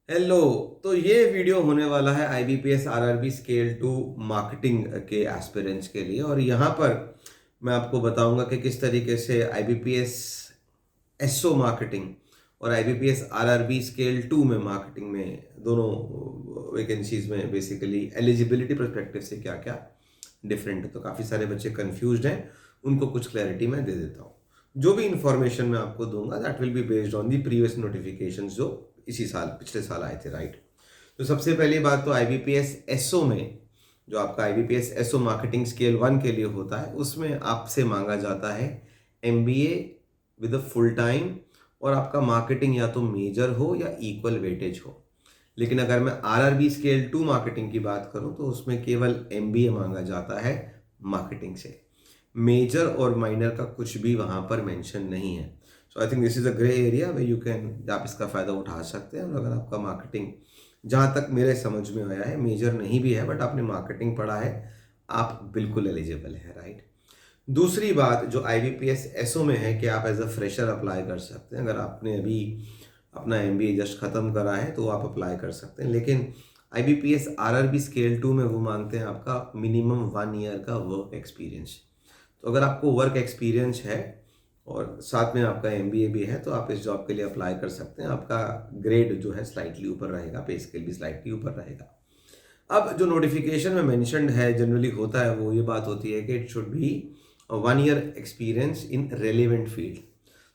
Hello. तो ये video होने वाला है आईबीपीएस आरआरबी स्केल 2 मार्केटिंग के एस्पिरेंट्स के लिए, और यहाँ पर मैं आपको बताऊंगा कि किस तरीके से आईबीपीएस एसओ मार्केटिंग और आईबीपीएस आरआरबी स्केल 2 में मार्केटिंग में दोनों वैकेंसीज में बेसिकली एलिजिबिलिटी परस्पेक्टिव से क्या क्या डिफरेंट है। तो काफ़ी सारे बच्चे कंफ्यूज्ड हैं, उनको कुछ क्लैरिटी मैं दे देता हूँ। जो भी इंफॉर्मेशन मैं आपको दूंगा that will be based on the previous notifications जो इसी साल पिछले साल आए थे, राइट। तो सबसे पहली बात तो आईबीपीएस एसओ में, जो आपका आईबीपीएस एसओ मार्केटिंग स्केल 1 के लिए होता है, उसमें आपसे मांगा जाता है MBA with a full time, और आपका मार्केटिंग या तो मेजर हो या इक्वल वेटेज हो। लेकिन अगर मैं आरआरबी स्केल 2 मार्केटिंग की बात करूं तो उसमें केवल एमबीए मांगा जाता है मार्केटिंग से। मेजर और माइनर का कुछ भी वहां पर मेंशन नहीं है। So I think this is a grey area way you can, आप इसका फ़ायदा उठा सकते हैं। और अगर आपका मार्केटिंग, जहाँ तक मेरे समझ में आया है, मेजर नहीं भी है बट आपने मार्केटिंग पढ़ा है, आप बिल्कुल एलिजिबल है, राइट। दूसरी बात जो आईबीपीएस एसओ में है कि आप एज अ फ्रेशर अप्लाई कर सकते हैं। अगर आपने अभी अपना एमबीए जस्ट ख़त्म करा है तो आप अप्लाई कर सकते हैं। लेकिन आईबीपीएस आरआरबी स्केल 2 में वो मांगते हैं आपका मिनिमम 1 ईयर का वर्क एक्सपीरियंस। तो अगर आपको वर्क एक्सपीरियंस है और साथ में आपका एमबीए भी है तो आप इस जॉब के लिए अप्लाई कर सकते हैं। आपका ग्रेड जो है स्लाइटली ऊपर रहेगा, पे स्केल भी स्लाइटली ऊपर रहेगा। अब जो नोटिफिकेशन में मेंशन्ड है, जनरली होता है, वो ये बात होती है कि it should be 1 year experience in relevant field.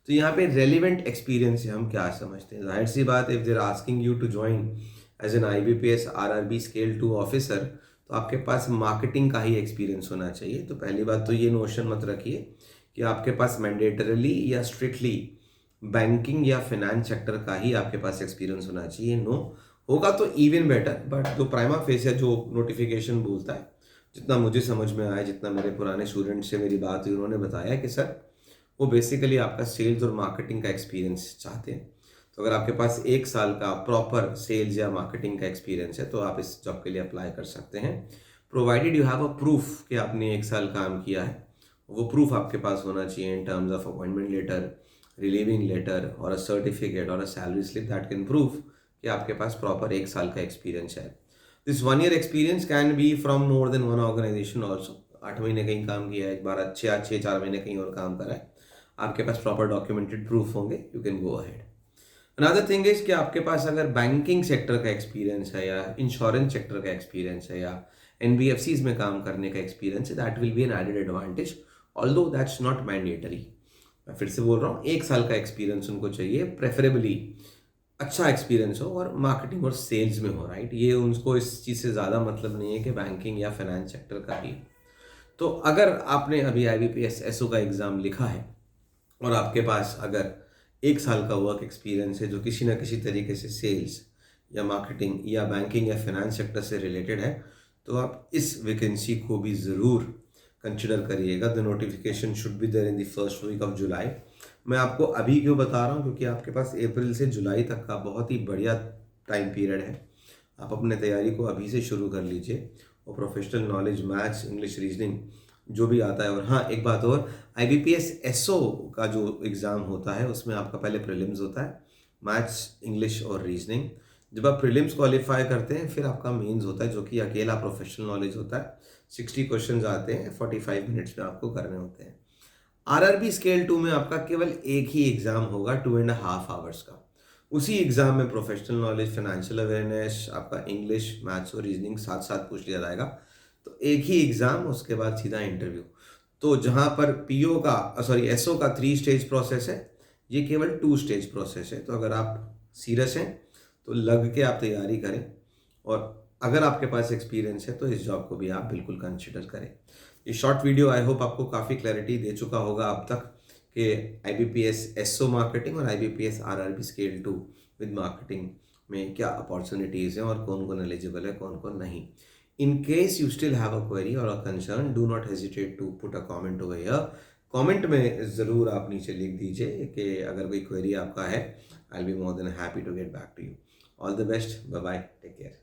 तो यहाँ पे रेलिवेंट एक्सपीरियंस से हम क्या समझते हैं? जाहिर सी बात, if they're asking you to join as an IBPS RRB scale 2 officer, तो आपके पास मार्केटिंग का ही एक्सपीरियंस होना चाहिए। तो पहली बात तो ये नोशन मत रखिए कि आपके पास मैंडेटरली या स्ट्रिक्टली बैंकिंग या फाइनेंस सेक्टर का ही आपके पास एक्सपीरियंस होना चाहिए। नो, होगा तो इवन बेटर, बट जो प्राइमा फेस है, जो नोटिफिकेशन बोलता है, जितना मुझे समझ में आया, जितना मेरे पुराने स्टूडेंट से मेरी बात हुई, उन्होंने बताया कि सर वो बेसिकली आपका सेल्स और मार्केटिंग का एक्सपीरियंस चाहते हैं। तो अगर आपके पास 1 साल का प्रॉपर सेल्स या मार्केटिंग का एक्सपीरियंस है तो आप इस जॉब के लिए अप्लाई कर सकते हैं, provided you have a proof कि आपने 1 साल काम किया है। वो प्रूफ आपके पास होना चाहिए in terms of appointment letter, relieving letter और अ सर्टिफिकेट और a salary slip that can prove कि आपके पास प्रॉपर 1 साल का एक्सपीरियंस है। This 1 year experience can be from more than one organisation also. 8 महीने कहीं काम किया है, 4 महीने कहीं और काम करा है, आपके पास प्रॉपर डॉक्यूमेंटेड प्रूफ होंगे, you can go ahead. Another thing is कि आपके पास अगर बैंकिंग सेक्टर का एक्सपीरियंस है या इंश्योरेंस सेक्टर का एक्सपीरियंस है या एनबीएफसीज में काम करने का एक्सपीरियंस है, that will be an added advantage, although that's not mandatory. मैं फिर से बोल रहा हूँ, 1 साल का एक्सपीरियंस उनको चाहिए, प्रेफरेबली अच्छा एक्सपीरियंस हो और मार्केटिंग और सेल्स में हो, राइट। ये उनको इस चीज़ से ज़्यादा मतलब नहीं है कि बैंकिंग या फाइनेंस सेक्टर का ही। तो अगर आपने अभी आईबीपीएस एसओ का एग्ज़ाम लिखा है और आपके पास अगर 1 साल का वर्क एक्सपीरियंस है जो किसी ना किसी तरीके से सेल्स या मार्केटिंग या बैंकिंग या फाइनेंस सेक्टर से रिलेटेड है, तो आप इस वैकेंसी को भी ज़रूर कंसिडर करिएगा। The notification should be there in the first week of July. मैं आपको अभी क्यों बता रहा हूँ, क्योंकि आपके पास अप्रैल से जुलाई तक का बहुत ही बढ़िया टाइम पीरियड है। आप अपने तैयारी को अभी से शुरू कर लीजिए और professional knowledge, maths, English, reasoning जो भी आता है। और हाँ, एक बात और, आईबीपीएस एसओ का जो एग्ज़ाम होता है उसमें आपका पहले प्रीलिम्स होता है, मैथ्स, इंग्लिश और रीजनिंग। जब आप प्रीलिम्स क्वालिफाई करते हैं फिर आपका मेंस होता है, जो कि अकेला प्रोफेशनल नॉलेज होता है। 60 क्वेश्चन आते हैं, 45 मिनट्स में आपको करने होते हैं। आरआरबी स्केल 2 में आपका केवल एक ही एग्ज़ाम होगा 2.5 आवर्स का। उसी एग्ज़ाम में प्रोफेशनल नॉलेज, फाइनेंशियल अवेयरनेस, आपका इंग्लिश, मैथ्स और रीजनिंग साथ साथ पूछ लिया जाएगा। तो एक ही एग्ज़ाम, उसके बाद सीधा इंटरव्यू। तो जहाँ पर पीओ का, सॉरी, एसओ का 3 स्टेज प्रोसेस है, ये केवल 2 स्टेज प्रोसेस है। तो अगर आप सीरियस हैं तो लग के आप तैयारी करें, और अगर आपके पास एक्सपीरियंस है तो इस जॉब को भी आप बिल्कुल कंसिडर करें। ये शॉर्ट वीडियो आई होप आपको काफ़ी क्लैरिटी दे चुका होगा अब तक कि आईबीपीएस एसओ मार्केटिंग और IBPS RRB scale 2 with marketing में क्या अपॉर्चुनिटीज़ हैं और कौन कौन एलिजिबल है, कौन कौन नहीं। In case you still have a query or a concern, do not hesitate to put a comment over here. Comment में ज़रूर आप नीचे लिख दीजिए कि अगर कोई क्वेरी आपका है, I'll be more than happy to get back to you. All the best. Bye bye. Take care.